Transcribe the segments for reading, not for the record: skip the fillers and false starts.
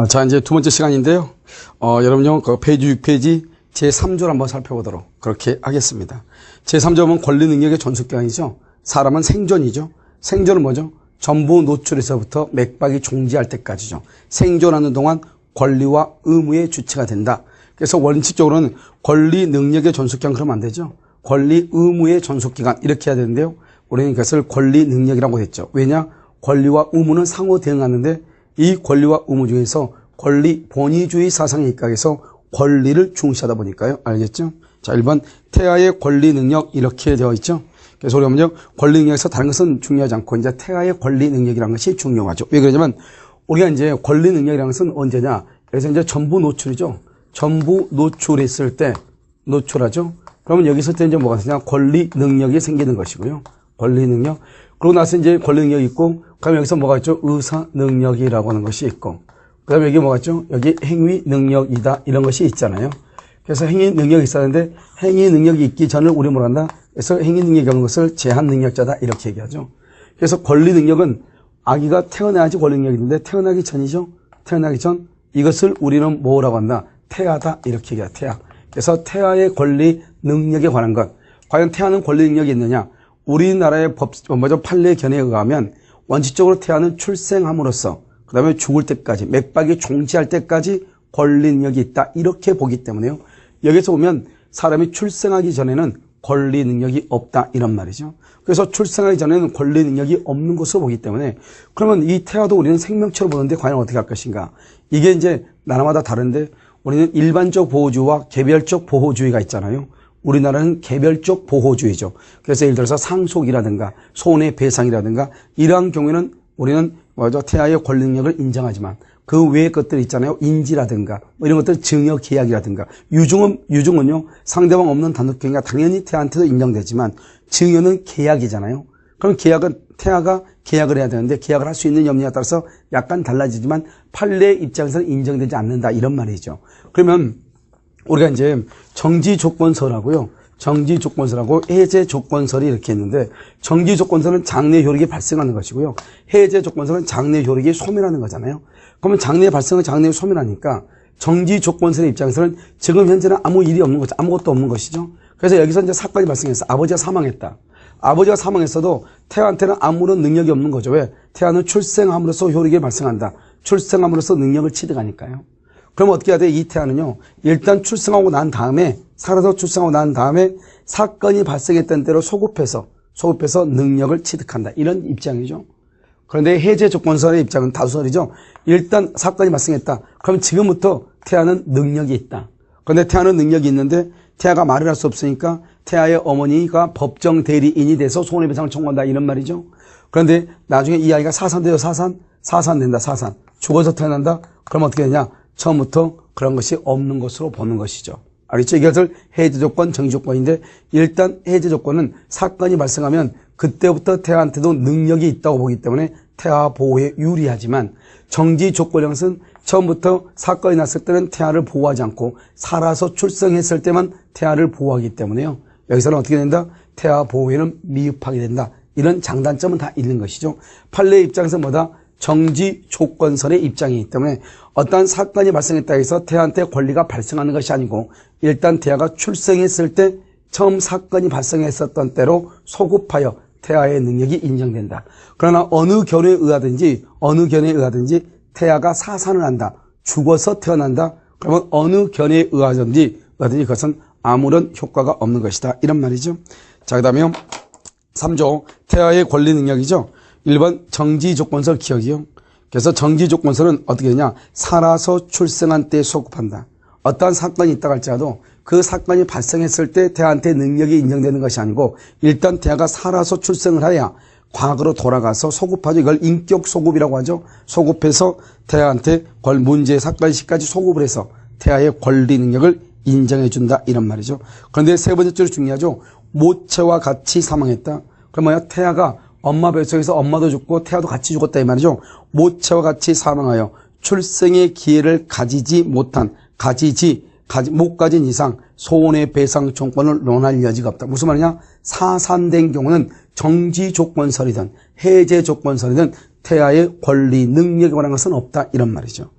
자, 이제 두 번째 시간인데요. 여러분요, 그 페이지 6페이지 제3조를 한번 살펴보도록 그렇게 하겠습니다. 제3조는 권리 능력의 존속기간이죠. 사람은 생존이죠. 생존은 뭐죠? 전부 노출에서부터 맥박이 종지할 때까지죠. 생존하는 동안 권리와 의무의 주체가 된다. 그래서 원칙적으로는 권리 능력의 존속기간 그러면 안 되죠. 권리 의무의 존속기간 이렇게 해야 되는데요. 우리는 그것을 권리 능력이라고 했죠. 왜냐? 권리와 의무는 상호 대응하는데 이 권리와 의무 중에서 권리 본위주의 사상에 입각해서 권리를 중시하다 보니까요. 알겠죠? 자, 1번 태아의 권리 능력 이렇게 되어 있죠. 그래서 우리가 먼저 권리 능력에서 다른 것은 중요하지 않고 이제 태아의 권리 능력이라는 것이 중요하죠. 왜 그러냐면 우리가 이제 권리 능력이라는 것은 언제냐? 그래서 이제 전부 노출이죠. 전부 노출했을 때 노출하죠. 그러면 여기서 이제 뭐가 되냐? 권리 능력이 생기는 것이고요. 권리 능력. 그러고 나서 이제 권리 능력이 있고, 그다음에 여기서 뭐가 있죠? 의사 능력이라고 하는 것이 있고, 그다음에 여기 뭐가 있죠? 여기 행위 능력이다 이런 것이 있잖아요. 그래서 행위 능력이 있었는데 행위 능력이 있기 전을 우리 뭐라 한다? 그래서 행위 능력이 없는 것을 제한 능력자다 이렇게 얘기하죠. 그래서 권리 능력은 아기가 태어나야지 권리 능력이 있는데 태어나기 전이죠. 태어나기 전 이것을 우리는 뭐라고 한다? 태아다 이렇게 얘기해요. 태아. 그래서 태아의 권리 능력에 관한 것. 과연 태아는 권리 능력이 있느냐? 우리나라의 판례 견해에 의하면 원칙적으로 태아는 출생함으로써 그 다음에 죽을 때까지 맥박이 종지할 때까지 권리 능력이 있다 이렇게 보기 때문에요. 여기서 보면 사람이 출생하기 전에는 권리 능력이 없다 이런 말이죠. 그래서 출생하기 전에는 권리 능력이 없는 것으로 보기 때문에 그러면 이 태아도 우리는 생명체로 보는데 과연 어떻게 할 것인가. 이게 이제 나라마다 다른데 우리는 일반적 보호주의와 개별적 보호주의가 있잖아요. 우리나라는 개별적 보호주의죠. 그래서 예를 들어서 상속이라든가 손해배상이라든가 이러한 경우에는 우리는 태아의 권리 능력을 인정하지만 그 외의 것들 있잖아요. 인지라든가 뭐 이런 것들 증여계약이라든가 유증은요 상대방 없는 단독행위가 당연히 태아한테도 인정되지만 증여는 계약이잖아요. 그럼 계약은 태아가 계약을 해야 되는데 계약을 할 수 있는 염려에 따라서 약간 달라지지만 판례 입장에서는 인정되지 않는다 이런 말이죠. 그러면 우리가 이제 정지조건서라고요. 정지조건서라고 해제조건설이 이렇게 있는데 정지조건서는 장래 효력이 발생하는 것이고요. 해제조건서는 장래 효력이 소멸하는 거잖아요. 그러면 장래 발생은 장래 소멸하니까 정지조건설의 입장에서는 지금 현재는 아무 일이 없는 거죠. 아무것도 없는 것이죠. 그래서 여기서 이제 사건이 발생했어. 아버지가 사망했다. 아버지가 사망했어도 태아한테는 아무런 능력이 없는 거죠. 왜? 태아는 출생함으로써 효력이 발생한다. 출생함으로써 능력을 취득하니까요. 그럼 어떻게 해야 돼? 이 태아는요. 일단 출생하고 난 다음에 살아서 출생하고 난 다음에 사건이 발생했던 대로 소급해서 능력을 취득한다. 이런 입장이죠. 그런데 해제 조건설의 입장은 다수설이죠. 일단 사건이 발생했다. 그럼 지금부터 태아는 능력이 있다. 그런데 태아는 능력이 있는데 태아가 말을 할 수 없으니까 태아의 어머니가 법정 대리인이 돼서 손해배상을 청구한다. 이런 말이죠. 그런데 나중에 이 아이가 사산돼요. 사산된다. 사산. 죽어서 태어난다. 그럼 어떻게 되냐? 처음부터 그런 것이 없는 것으로 보는 것이죠. 알겠죠? 이것을 해제조건, 정지조건인데 일단 해제조건은 사건이 발생하면 그때부터 태아한테도 능력이 있다고 보기 때문에 태아 보호에 유리하지만 정지조건이라는 것은 처음부터 사건이 났을 때는 태아를 보호하지 않고 살아서 출생했을 때만 태아를 보호하기 때문에요. 여기서는 어떻게 된다? 태아 보호에는 미흡하게 된다. 이런 장단점은 다 있는 것이죠. 판례 입장에서 뭐다? 정지 조건설의 입장이기 때문에 어떠한 사건이 발생했다 해서 태아한테 권리가 발생하는 것이 아니고 일단 태아가 출생했을 때 처음 사건이 발생했었던 때로 소급하여 태아의 능력이 인정된다. 그러나 어느 견해에 의하든지 태아가 사산을 한다. 죽어서 태어난다. 그러면 어느 견해에 의하든지 그것은 아무런 효과가 없는 것이다. 이런 말이죠. 자, 그 다음에 3조 태아의 권리 능력이죠. 1번 정지조건설 기억이요. 그래서 정지조건설은 어떻게 되냐? 살아서 출생한 때에 소급한다. 어떠한 사건이 있다고 할지라도 그 사건이 발생했을 때 태아한테 능력이 인정되는 것이 아니고 일단 태아가 살아서 출생을 해야 과거로 돌아가서 소급하죠. 이걸 인격 소급이라고 하죠. 소급해서 태아한테 문제 사건 시까지 소급을 해서 태아의 권리 능력을 인정해 준다 이런 말이죠. 그런데 세 번째로 중요하죠. 모체와 같이 사망했다. 그럼 뭐야? 태아가 엄마 뱃속에서 엄마도 죽고 태아도 같이 죽었다 이 말이죠. 모체와 같이 사망하여 출생의 기회를 못 가진 이상 손해배상 청구권을 논할 여지가 없다. 무슨 말이냐? 사산된 경우는 정지조건설이든 해제조건설이든 태아의 권리 능력에 관한 것은 없다 이런 말이죠.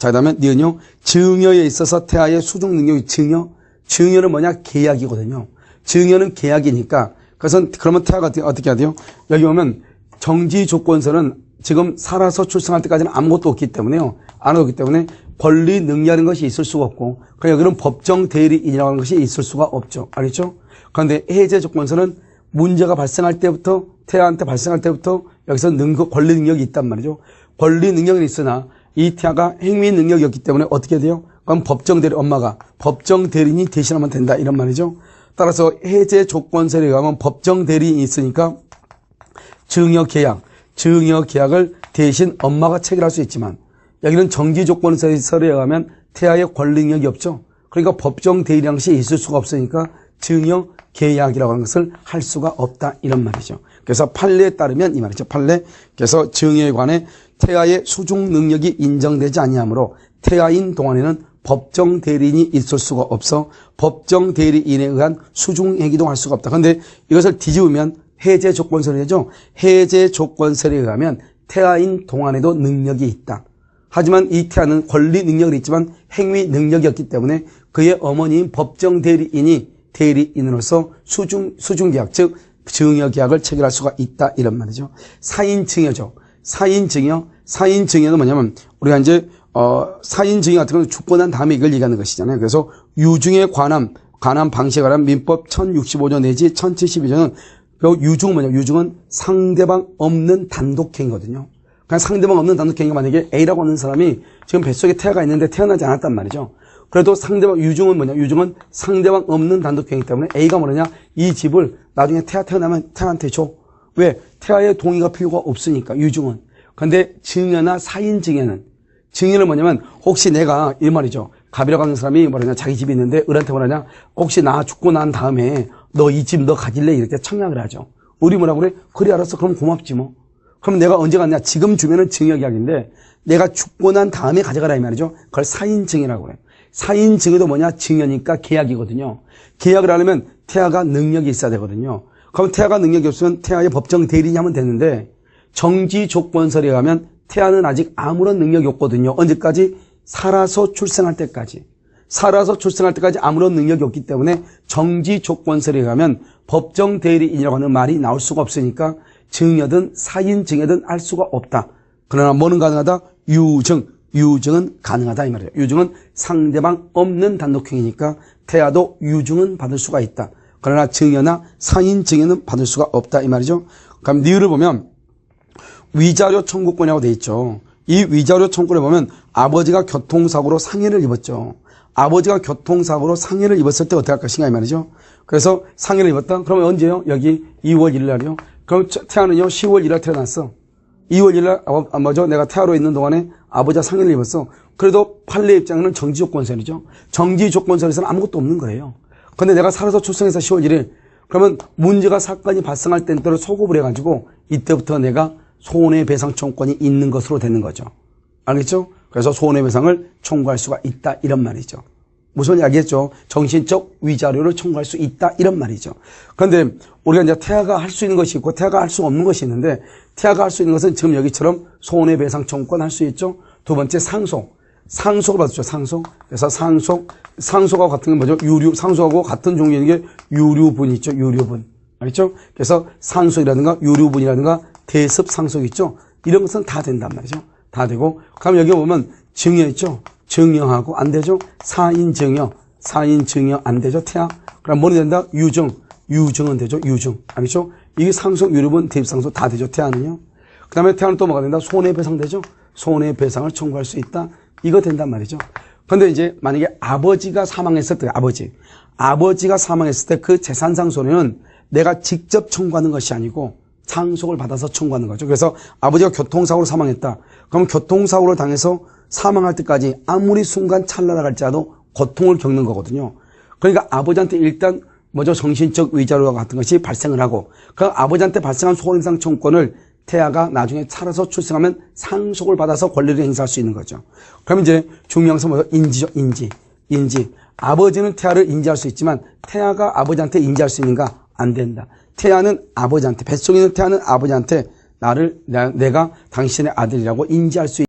자, 그 다음에 니은요. 증여에 있어서 태아의 수중 능력이 증여는 뭐냐? 계약이거든요. 증여는 계약이니까. 그러면 태아가 어떻게 해야 돼요? 여기 보면 정지 조건서는 지금 살아서 출생할 때까지는 아무것도 없기 때문에요. 아무것도 없기 때문에 권리 능력이라는 것이 있을 수가 없고, 그러니까 여기는 법정 대리인이라고 하는 것이 있을 수가 없죠. 알겠죠? 그런데 해제 조건서는 문제가 발생할 때부터, 태아한테 발생할 때부터 여기서 권리 능력이 있단 말이죠. 권리 능력은 있으나 이 태아가 행위 능력이 없기 때문에 어떻게 돼요? 그럼 엄마가 법정 대리인이 대신하면 된다. 이런 말이죠. 따라서 해제 조건서에 의하면 법정 대리인이 있으니까 증여 계약을 대신 엄마가 체결할 수 있지만 여기는 정지 조건서에 의하면 태아의 권리 능력이 없죠. 그러니까 법정 대리인 것이 있을 수가 없으니까 증여 계약이라고 하는 것을 할 수가 없다. 이런 말이죠. 그래서 판례에 따르면 이 말이죠. 판례. 그래서 증여에 관해 태아의 수중 능력이 인정되지 아니하므로 태아인 동안에는 법정 대리인이 있을 수가 없어 법정 대리인에 의한 수중 행위도 할 수가 없다. 그런데 이것을 뒤집으면 해제 조건서례죠. 해제 조건서에 의하면 태아인 동안에도 능력이 있다. 하지만 이 태아는 권리 능력은 있지만 행위 능력이 없기 때문에 그의 어머니인 법정 대리인이 대리인으로서 수중계약, 즉 증여계약을 체결할 수가 있다. 이런 말이죠. 사인증여죠. 사인증여는 뭐냐면 우리가 이제 사인증여 같은 건 죽고 난 다음에 이걸 얘기하는 것이잖아요. 그래서 유증에 관한 방식에 관한 민법 1065조 내지 1072조는 유증은 뭐냐? 유증은 상대방 없는 단독행위거든요. 그냥 상대방 없는 단독행위가 만약에 A라고 하는 사람이 지금 뱃속에 태아가 있는데 태어나지 않았단 말이죠. 그래도 유증은 뭐냐? 유증은 상대방 없는 단독행위 때문에 A가 뭐냐? 이 집을 나중에 태어나면 태아한테 줘. 왜? 태아의 동의가 필요가 없으니까, 유증은. 근데 증여나 사인증여는 뭐냐면 혹시 내가 이 말이죠. 갑이라고 하는 사람이 자기 집이 있는데 을한테 뭐라냐? 혹시 나 죽고 난 다음에 너 이 집 너 가질래? 이렇게 청약을 하죠. 우리 뭐라고 그래? 그래 알았어. 그럼 고맙지 뭐. 그럼 내가 언제 갔냐? 지금 주면은 증여계약인데 내가 죽고 난 다음에 가져가라 이 말이죠. 그걸 사인증여라고 그래. 사인증여도 뭐냐? 증여니까 계약이거든요. 계약을 하려면 태아가 능력이 있어야 되거든요. 그럼 태아가 능력이 없으면 태아의 법정 대리인이 하면 되는데 정지 조건서에 의하면 태아는 아직 아무런 능력이 없거든요. 언제까지? 살아서 출생할 때까지. 아무런 능력이 없기 때문에 정지 조건서에 의하면 법정 대리인이라고 하는 말이 나올 수가 없으니까 증여든 사인증여든 할 수가 없다. 그러나 뭐는 가능하다? 유증은 가능하다 이 말이에요. 유증은 상대방 없는 단독행위니까 태아도 유증은 받을 수가 있다. 그러나 증여나 사인증여는 받을 수가 없다 이 말이죠. 그럼 니을을 보면 위자료 청구권이라고 돼 있죠. 이 위자료 청구권에 보면 아버지가 교통사고로 상해를 입었죠. 아버지가 교통사고로 상해를 입었을 때 어떻게 할 것인가 이 말이죠. 그래서 상해를 입었다? 그러면 언제요? 여기 2월 1일 날이요. 그럼 태아는요 10월 1일 태어났어. 2월 1일 날 내가 태아로 있는 동안에 아버지가 상해를 입었어. 그래도 판례 입장에는 정지조건설이죠. 정지조건설에서는 아무것도 없는 거예요. 근데 내가 살아서 출생해서 10월 1일 그러면 문제가 사건이 발생할 때는 소급을 해가지고 이때부터 내가 손해배상 청구권이 있는 것으로 되는 거죠. 알겠죠? 그래서 손해배상을 청구할 수가 있다 이런 말이죠. 무슨 이야기했죠? 정신적 위자료를 청구할 수 있다 이런 말이죠. 그런데 우리가 이제 태아가 할 수 있는 것이 있고 태아가 할 수 없는 것이 있는데 태아가 할 수 있는 것은 지금 여기처럼 손해배상 청구권 할 수 있죠. 두 번째 상속을 받죠. 그래서 상속하고 같은 건 뭐죠? 상속하고 같은 종류인 게 유류분 있죠. 유류분. 알겠죠? 그래서 상속이라든가 유류분이라든가 대습 상속 있죠. 이런 것은 다 된단 말이죠. 다 되고. 그럼 여기 보면 증여 있죠. 증여하고 안 되죠. 사인증여 안 되죠. 태아. 그럼 뭐는 된다? 유증은 되죠. 유증. 알겠죠? 이게 상속, 유류분, 대습 상속 다 되죠. 태아는요. 그 다음에 태아는 또 뭐가 된다? 손해배상 되죠. 손해배상을 청구할 수 있다. 이거 된단 말이죠. 근데 이제 만약에 아버지가 사망했을 때, 아버지가 사망했을 때 그 재산상 손해는 내가 직접 청구하는 것이 아니고 상속을 받아서 청구하는 거죠. 그래서 아버지가 교통사고로 사망했다. 그럼 교통사고를 당해서 사망할 때까지 아무리 순간 찰나라 갈지라도 고통을 겪는 거거든요. 그러니까 아버지한테 일단 정신적 위자료 같은 것이 발생을 하고 그 아버지한테 발생한 손해배상 청구권을 태아가 나중에 살아서 출생하면 상속을 받아서 권리를 행사할 수 있는 거죠. 그럼 이제 중요한 것은 인지죠. 인지. 아버지는 태아를 인지할 수 있지만 태아가 아버지한테 인지할 수 있는가? 안 된다. 태아는 아버지한테, 뱃속에 있는 태아는 아버지한테 내가 당신의 아들이라고 인지할 수 있다.